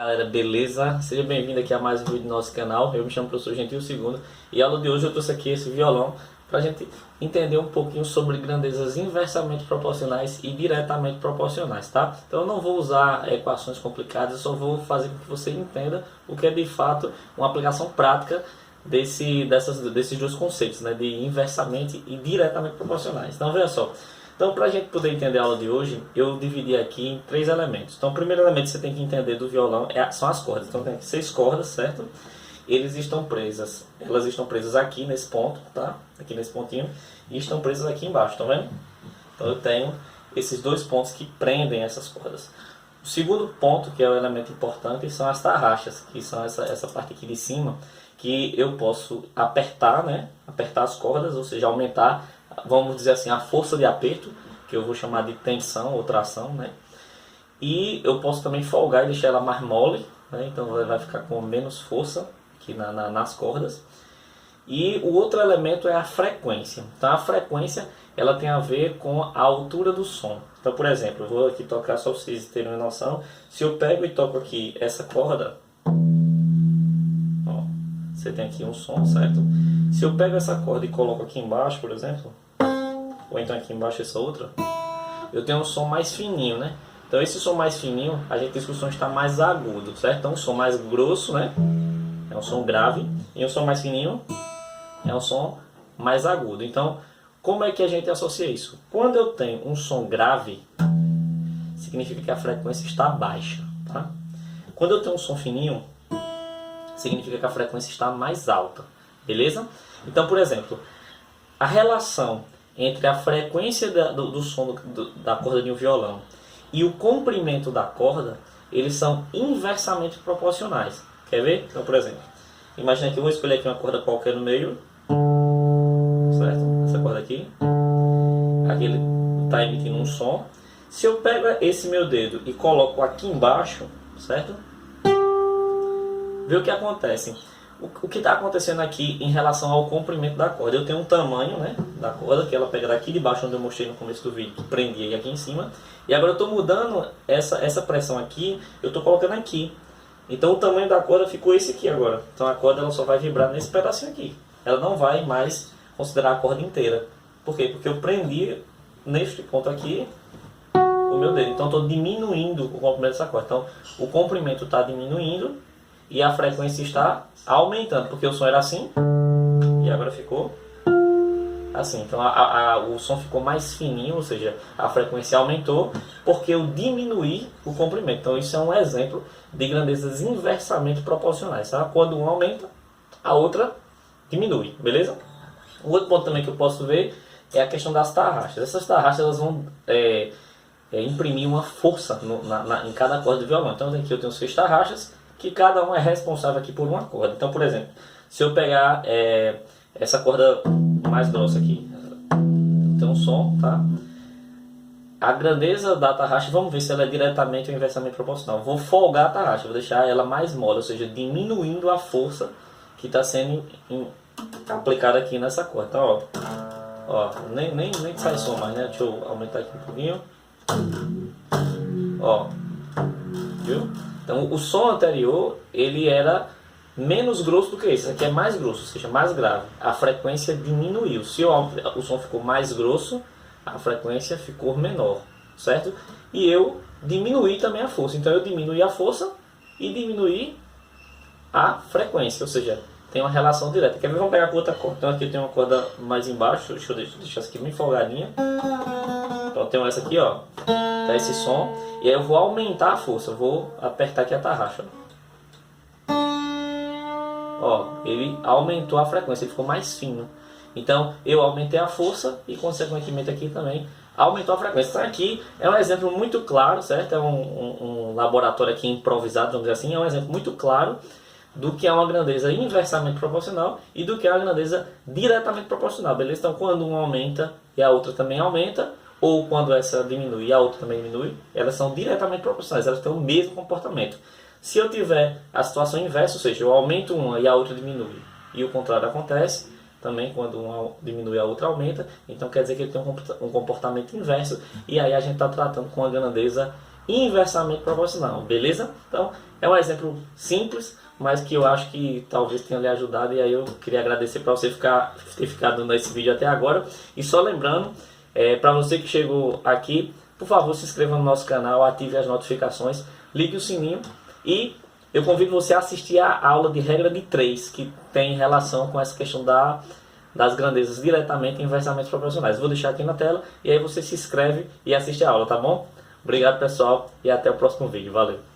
Galera, beleza? Seja bem-vindo aqui a mais um vídeo do nosso canal. Eu me chamo Professor Gentil II e a aula de hoje eu trouxe aqui esse violão para a gente entender um pouquinho sobre grandezas inversamente proporcionais e diretamente proporcionais, tá? Então eu não vou usar equações complicadas, eu só vou fazer com que você entenda o que é de fato uma aplicação prática desses dois conceitos, né? De inversamente e diretamente proporcionais. Então veja só. Então, para a gente poder entender a aula de hoje, eu dividi aqui em 3 elementos. Então, o primeiro elemento que você tem que entender do violão são as cordas. Então, tem 6 cordas, certo? Elas estão presas aqui nesse ponto, tá? Aqui nesse pontinho, e estão presas aqui embaixo, estão vendo? Então, eu tenho esses 2 pontos que prendem essas cordas. O segundo ponto, que é o elemento importante, são as tarraxas, que são essa parte aqui de cima, que eu posso apertar, né? Apertar as cordas, ou seja, aumentar, vamos dizer assim, a força de aperto, que eu vou chamar de tensão ou tração, né? E eu posso também folgar e deixar ela mais mole, né? Então vai ficar com menos força aqui nas cordas. E o outro elemento é a frequência. Então a frequência ela tem a ver com a altura do som. Então, por exemplo, eu vou aqui tocar só para vocês terem uma noção. Se eu pego e toco aqui essa corda, ó, você tem aqui um som, certo? Se eu pego essa corda e coloco aqui embaixo, por exemplo, ou então aqui embaixo essa outra, eu tenho um som mais fininho, né? Então esse som mais fininho, a gente diz que o som está mais agudo, certo? Então um som mais grosso, né? É um som grave. E um som mais fininho é um som mais agudo. Então, como é que a gente associa isso? Quando eu tenho um som grave, significa que a frequência está baixa, tá? Quando eu tenho um som fininho, significa que a frequência está mais alta, beleza? Então, por exemplo, a relação entre a frequência do som da corda de um violão e o comprimento da corda, eles são inversamente proporcionais. Quer ver? Então, por exemplo, imagina que eu vou escolher aqui uma corda qualquer no meio, certo? Essa corda aqui. Aqui ele está emitindo um som. Se eu pego esse meu dedo e coloco aqui embaixo, certo? Vê o que acontece. O que está acontecendo aqui em relação ao comprimento da corda? Eu tenho um tamanho, né, da corda, que ela pega daqui de baixo, onde eu mostrei no começo do vídeo, que prendia aqui em cima. E agora eu estou mudando essa pressão aqui, eu estou colocando aqui. Então o tamanho da corda ficou esse aqui agora. Então a corda ela só vai vibrar nesse pedacinho aqui. Ela não vai mais considerar a corda inteira. Por quê? Porque eu prendi neste ponto aqui o meu dedo. Então estou diminuindo o comprimento dessa corda. Então o comprimento está diminuindo e a frequência está aumentando, porque o som era assim e agora ficou assim. Então o som ficou mais fininho, ou seja, a frequência aumentou porque eu diminuí o comprimento. Então isso é um exemplo de grandezas inversamente proporcionais, tá? Quando uma aumenta, a outra diminui, beleza? O outro ponto também que eu posso ver é a questão das tarraxas. Essas tarraxas elas vão imprimir uma força em cada corda do violão. Então aqui eu tenho 6 tarraxas, que cada um é responsável aqui por uma corda. Então, por exemplo, se eu pegar essa corda mais grossa aqui, tem um som, tá? A grandeza da tarraxa, vamos ver se ela é diretamente ou inversamente proporcional. Vou folgar a tarraxa, vou deixar ela mais mole, ou seja, diminuindo a força que está sendo aplicada aqui nessa corda. Então, ó, nem sai som mais, né? Deixa eu aumentar aqui um pouquinho. Ó, viu? Então o som anterior ele era menos grosso do que esse aqui é mais grosso, ou seja, mais grave. A frequência diminuiu. Se o som ficou mais grosso, a frequência ficou menor, certo? E eu diminuí também a força. Então eu diminuí a força e diminuí a frequência, ou seja, tem uma relação direta. Quer ver? Vamos pegar com outra corda. Então aqui eu tenho uma corda mais embaixo, deixa eu deixar essa aqui bem folgadinha. Então eu tenho essa aqui, ó, tá esse som. E aí eu vou aumentar a força, eu vou apertar aqui a tarraxa. Ó, ele aumentou a frequência, ele ficou mais fino. Então eu aumentei a força e consequentemente aqui também aumentou a frequência. Então aqui é um exemplo muito claro, certo? É um laboratório aqui improvisado, vamos dizer assim. É um exemplo muito claro do que é uma grandeza inversamente proporcional e do que é uma grandeza diretamente proporcional, beleza? Então quando uma aumenta e a outra também aumenta, ou quando essa diminui e a outra também diminui, elas são diretamente proporcionais, elas têm o mesmo comportamento. Se eu tiver a situação inversa, ou seja, eu aumento uma e a outra diminui, e o contrário acontece, também quando uma diminui a outra aumenta, então quer dizer que ele tem um comportamento inverso, e aí a gente está tratando com uma grandeza inversamente proporcional, beleza? Então é um exemplo simples, mas que eu acho que talvez tenha lhe ajudado, e aí eu queria agradecer para você ter ficado nesse vídeo até agora. E só lembrando, para você que chegou aqui, por favor, se inscreva no nosso canal, ative as notificações, ligue o sininho e eu convido você a assistir a aula de regra de 3, que tem relação com essa questão das grandezas diretamente em inversamente proporcionais. Vou deixar aqui na tela e aí você se inscreve e assiste a aula, tá bom? Obrigado, pessoal, e até o próximo vídeo. Valeu!